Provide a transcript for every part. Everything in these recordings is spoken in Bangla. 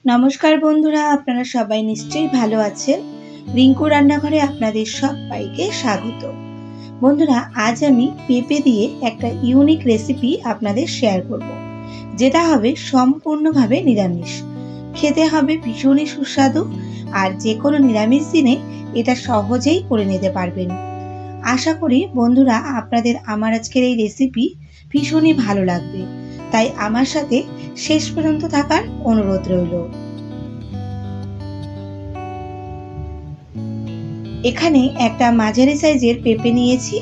নমস্কার বন্ধুরা, আপনারা সবাই নিশ্চয়ই ভালো আছেন। রিঙ্কু রান্নাঘরে আপনাদের সবাইকে স্বাগত। বন্ধুরা, আজ আমি পেঁপে দিয়ে একটা ইউনিক রেসিপি আপনাদের শেয়ার করব, যেটা হবে সম্পূর্ণভাবে নিরামিষ। খেতে হবে ভীষণই সুস্বাদু, আর যে কোনো নিরামিষ দিনে এটা সহজেই করে নিতে পারবেন। আশা করি বন্ধুরা আপনাদের আমার আজকের এই রেসিপি ভীষণই ভালো লাগবে, তাই আমার সাথে শেষ পর্যন্ত থাকার অনুরোধ রইল। এখানে একটা মাঝারি সাইজের পেঁপে নিয়েছি।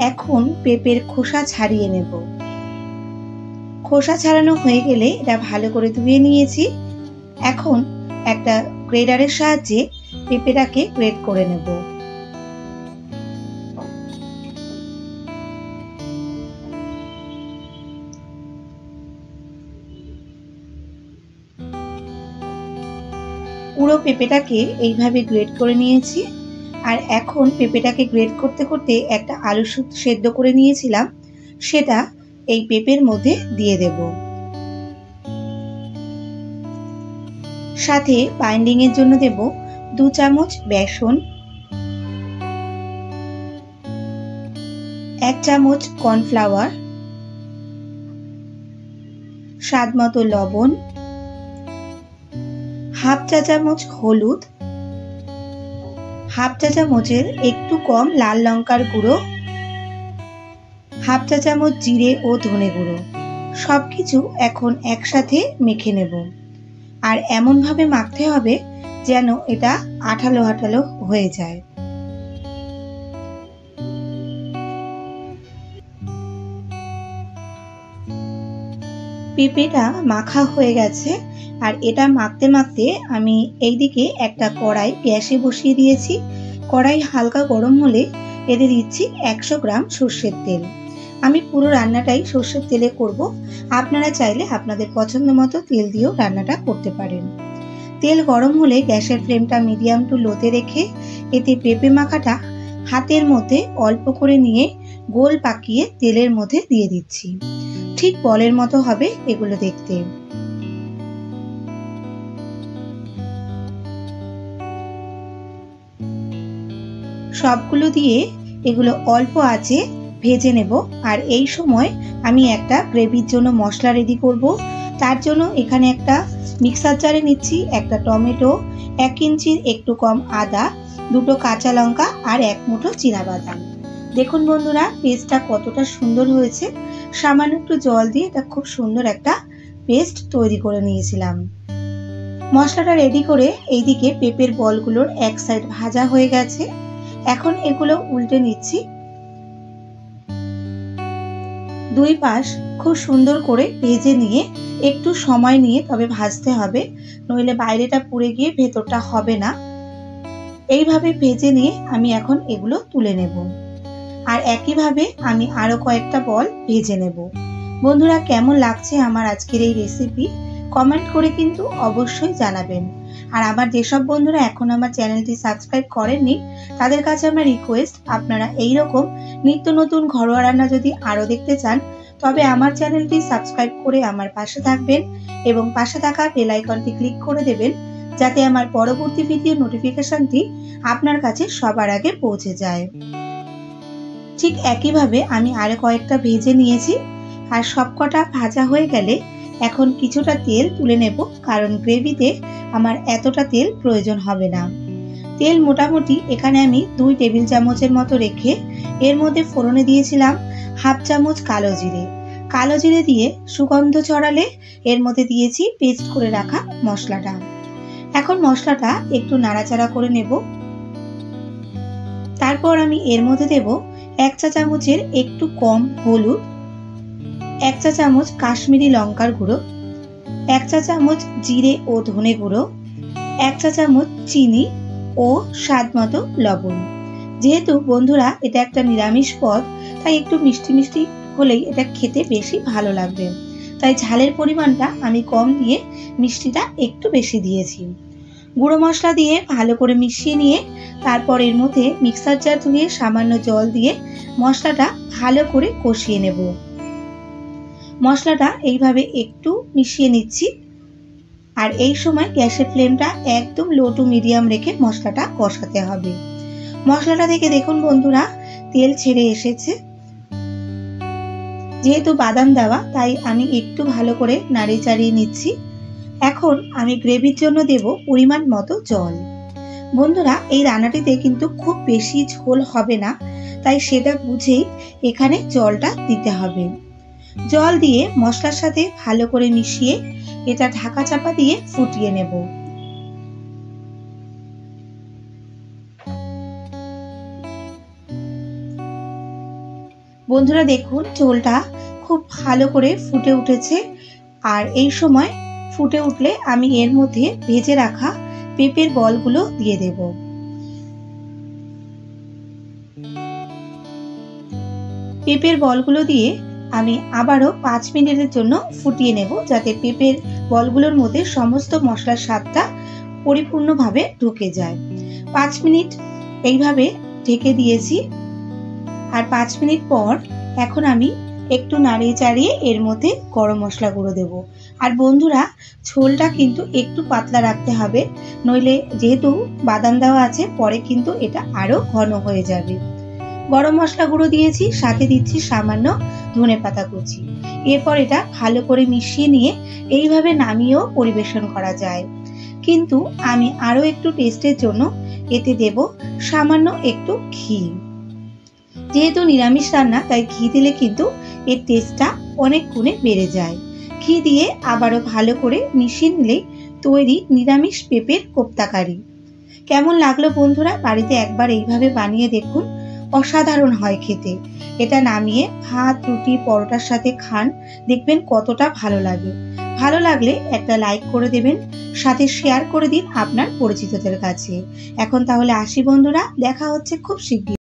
এখন পেঁপের খোসা ছাড়িয়ে নেব। খোসা ছাড়ানো হয়ে গেলে এটা ভালো করে ধুয়ে নিয়েছি। এখন একটা গ্রেডারের সাহায্যে পেঁপেটাকে গ্রেড করে নেব। পুরো পেঁপেটাকে এইভাবে গ্রেড করে নিয়েছি। আর এখন পেঁপেটাকে গ্রেড করতে করতে একটা আলু সেদ্ধ করে নিয়েছিলাম, সেটা এই পেঁপের মধ্যে দিয়ে দেব। সাথে বাইন্ডিং এর জন্য দেব 2 চামচ বেসন, 1 চামচ কর্নফ্লাওয়ার, স্বাদ মতো লবণ, হাফ চা চামচ হলুদ, হাফ চা চামচের একটু কম লাল লঙ্কার গুঁড়ো, হাফ চা চামচ জিরে ও ধনে গুঁড়ো। সবকিছু এখন একসাথে মেখে নেব। আর এমন ভাবে মাখতে হবে যেন এটা আঠালো আঠালো হয়ে যায়। পেঁপেটা মাখা হয়ে গেছে। আর এটা মাখতে মাখতে আমি এইদিকে একটা কড়াই গ্যাসে বসিয়ে দিয়েছি। কড়াই হালকা গরম হলে এতে দিচ্ছি 100 গ্রাম সর্ষের তেল। আমি পুরো রান্নাটাই সর্ষের তেলে করব। আপনারা চাইলে আপনাদের পছন্দ মতো তেল দিয়েও রান্নাটা করতে পারেন। তেল গরম হলে গ্যাসের ফ্লেমটা মিডিয়াম টু লোতে রেখে এতে পেঁপে মাখাটা হাতের মধ্যে অল্প করে নিয়ে গোল পাকিয়ে তেলের মধ্যে দিয়ে দিচ্ছি। ঠিক বলের মতো হবে এগুলো দেখতে। সবগুলো দিয়ে এগুলো অল্প আঁচে ভেজে নেব। আর এই সময় আমি একটা গ্রেভির জন্য মশলা রেডি করব। তার জন্য এখানে একটা মিক্সার জারে নিচ্ছি একটা টমেটো, 1 ইঞ্চির একটু কম আদা, 2টো কাঁচা লঙ্কা আর 1 মুঠো চীনাবাদাম। দেখুন বন্ধুরা, পেস্টটা কতটা সুন্দর হয়েছে। সামান্য একটু জল দিয়ে এটা খুব সুন্দর একটা পেস্ট তৈরি করে নিয়েছিলাম। মশলাটা রেডি করে এইদিকে পেঁপের বলগুলোর এক সাইড ভাজা হয়ে গেছে। এখন এগুলো উল্টে নিচ্ছি। 2 পাশ খুব সুন্দর করে ভেজে নিয়ে একটু সময় নিয়ে তবে ভাজতে হবে, নইলে বাইরেটা পুড়ে গিয়ে ভেতরটা হবে না। এইভাবে ভেজে নিয়ে আমি এখন এগুলো তুলে নেব। আর একইভাবে আমি আরো কয়েকটা বল ভেজে নেব। বন্ধুরা, কেমন লাগছে আমার আজকের এই রেসিপি কমেন্ট করে কিন্তু অবশ্যই জানাবেন। আর আমার যেসব বন্ধুরা এখন আমার চ্যানেলটি সাবস্ক্রাইব করেননি তাদের কাছে আমার রিকোয়েস্ট, আপনারা এইরকম নিত্য নতুন ঘরোয়া রান্না যদি আরো দেখতে চান তবে আমার চ্যানেলটি সাবস্ক্রাইব করে আমার পাশে থাকবেন এবং পাশে থাকা বেল আইকনটি ক্লিক করে দেবেন, যাতে আমার পরবর্তী ভিডিও নোটিফিকেশনটি আপনার কাছে সবার আগে পৌঁছে যায়। ঠিক একইভাবে আমি আরো কয়েকটা ভেজে নিয়েছি। আর সবকটা ভাজা হয়ে গেলে এখন কিছুটা তেল তুলে নেব, কারণ গ্রেভিতে আমার এতটা তেল প্রয়োজন হবে না। তেল মোটামুটি এখানে আমি 2 টেবিল চামচের মতো রেখে এর মধ্যে ফোড়নে দিয়েছিলাম হাফ চামচ কালো জিরে। কালো জিরে দিয়ে সুগন্ধ ছড়ালে এর মধ্যে দিয়েছি পেস্ট করে রাখা মশলাটা। এখন মশলাটা একটু নাড়াচাড়া করে নেব। তারপর আমি এর মধ্যে দেব 1 চা চামচের একটু কম হলুদ, 1 চা চামচ কাশ্মীরি লঙ্কার গুঁড়ো, 1 চা চামচ জিরে ও ধনে গুঁড়ো, 1 চা চামচ চিনি ও স্বাদ মতো লবণ। যেহেতু বন্ধুরা এটা একটা নিরামিষ পদ, তাই একটু মিষ্টি মিষ্টি হলেই এটা খেতে বেশি ভালো লাগবে। তাই ঝালের পরিমাণটা আমি কম দিয়ে মিষ্টিটা একটু বেশি দিয়েছি। গুঁড়ো মশলা দিয়ে ভালো করে মিশিয়ে নিয়ে তারপর এর মধ্যে মিক্সার জার ধুয়ে সামান্য জল দিয়ে মশলাটা ভালো করে কষিয়ে নেব। মশলাটা এইভাবে একটু মিশিয়ে নিচ্ছি। আর আর এই সময় গ্যাসের ফ্লেমটা একদম লো টু মিডিয়াম রেখে মশলাটা কষাতে হবে। মশলাটা থেকে দেখুন বন্ধুরা তেল ছেড়ে এসেছে। যেহেতু বাদাম দেওয়া তাই আমি একটু ভালো করে নাড়িয়ে চাড়িয়ে নিচ্ছি। এখন আমি গ্রেভির জন্য দেব পরিমাণ মতো জল। বন্ধুরা এই রান্নাটিতে কিন্তু খুব বেশি ঝোল হবে না, তাই সেটা বুঝেই এখানে জলটা দিতে হবে। জল দিয়ে মশলার সাথে ভালো করে মিশিয়ে এটা ঢাকা চাপা দিয়ে ফুটিয়ে নেব। বন্ধুরা দেখুন ঝোলটা খুব ভালো করে ফুটে উঠেছে। আর এই সময় ফুটে উঠলে আমি এর মধ্যে ভেজে রাখা পেঁপের বলগুলো দিয়ে দেব। পেঁপের বলগুলো দিয়ে আমি আবারও 5 মিনিটের জন্য ফুটিয়ে নেব, যাতে পেঁপের বলগুলোর মধ্যে সমস্ত মশলার স্বাদটা পরিপূর্ণভাবে ঢুকে যায়। 5 মিনিট এইভাবে ঢেকে দিয়েছি। আর 5 মিনিট পর এখন আমি একটু নাড়িয়ে চাড়িয়ে এর মধ্যে গরম মশলা গুঁড়ো দেব। আর বন্ধুরা ঝোলটা কিন্তু একটু পাতলা রাখতে হবে, নইলে যেহেতু বাদাম দেওয়া আছে পরে কিন্তু এটা আরো ঘন হয়ে যাবে। গরম মশলা গুঁড়ো দিয়েছি, সাথে দিচ্ছি সামান্য ধনেপাতা কুচি। এরপর এটা ভালো করে মিশিয়ে নিয়ে এইভাবে নামিয়েও পরিবেশন করা যায়। কিন্তু আমি আরো একটু টেস্টের জন্য এতে দেব সামান্য একটু ঘি। যেহেতু নিরামিষ রান্না তাই ঘি দিলে কিন্তু এর টেস্টটা অনেক গুণে বেড়ে যায়। ঘি দিয়ে আবারও ভালো করে মিশিয়ে নিলেই তৈরি নিরামিষ পেঁপের কোপ্তাকারি। কেমন লাগলো বন্ধুরা? বাড়িতে একবার এইভাবে বানিয়ে দেখুন, অসাধারণ হয় খেতে। এটা নামিয়ে ভাত, রুটি, পরোটার সাথে খান, দেখবেন কতটা ভালো লাগে। ভালো লাগলে একটা লাইক করে দেবেন, সাথে শেয়ার করে দিন আপনার পরিচিতদের কাছে। এখন তাহলে আসি বন্ধুরা, দেখা হচ্ছে খুব শিগগিরই।